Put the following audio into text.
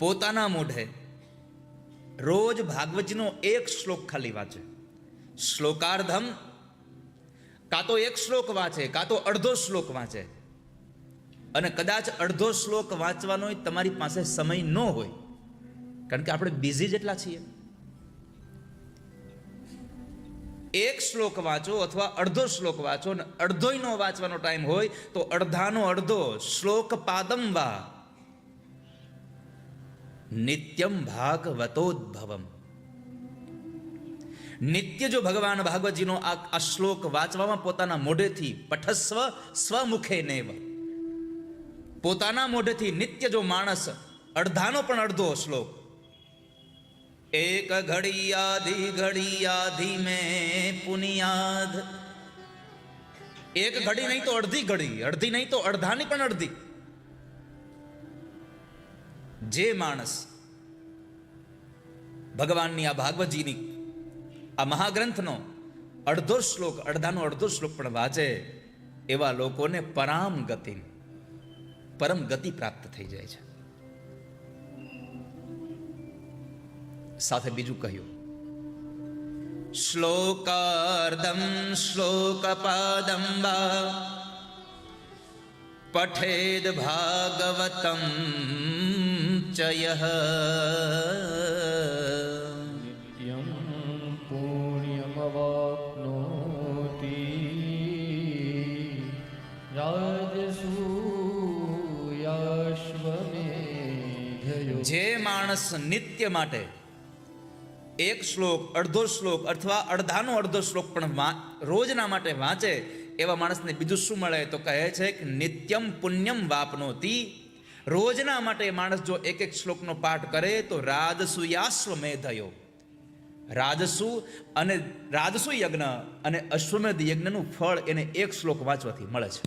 પોતાના મોઢે રોજ ભાગવતજીનો એક શ્લોક ખાલી વાંચે, શ્લોકાર્ધમ, કાં તો એક શ્લોક વાંચે કાં તો અડધો શ્લોક વાંચે, અને કદાચ અડધો શ્લોક વાંચવાનો તમારી પાસે સમય ન હોય, કારણ કે આપણે બિઝી જેટલા છીએ. એક શ્લોક વાંચો અથવા અડધો શ્લોક વાંચો, અને અડધોય નો વાંચવાનો ટાઈમ હોય તો અડધાનો અડધો શ્લોક પાદમ વા નિત્યમ ભાગવતોદ્ભવમ. નિત્ય જો ભગવાન ભાગવતજીનો આ શ્લોક વાંચવામાં પોતાના મોઢેથી પઠસ્વ સ્વમુખે નેવ, પોતાના મોઢેથી નિત્ય જો માણસ અડધાનો પણ અડધો શ્લોક, એક ઘડી આધી મેં પુનિયાદ, એક ઘડી નહીં તો અડધી ઘડી, અડધી નહીં તો અડધાની પણ અડધી, જે માણસ ભગવાનની આ ભાગવતજીની આ મહાગ્રંથનો અડધો શ્લોક, અડધાનો અડધો શ્લોક પણ વાંચે, એવા લોકોને પરમ ગતિ પ્રાપ્ત થઈ જાય છે. સાથે બીજું કહ્યું, શ્લોકાર્ધમ શ્લોકપાદમ વા પઠેદ ભાગવતમ ચયઃ નિત્યં પુણ્યમવાપ્નોતિ રાજસૂયાશ્વમેધયો. જે માણસ નિત્ય માટે એક શ્લોક, અડધો શ્લોક અથવા અડધાનો અડધો શ્લોક પણ રોજના માટે વાંચે, એવા માણસને બીજું શું મળે તો કહે છે કે નિત્યમ પુણ્યમ વાપનોતિ. રોજના માટે માણસ જો એક એક શ્લોકનો પાઠ કરે તો રાજસૂયાશ્વમેધયો, રાજસુ યજ્ઞ અને અશ્વમેધ યજ્ઞનું ફળ એને એક શ્લોક વાંચવાથી મળે છે.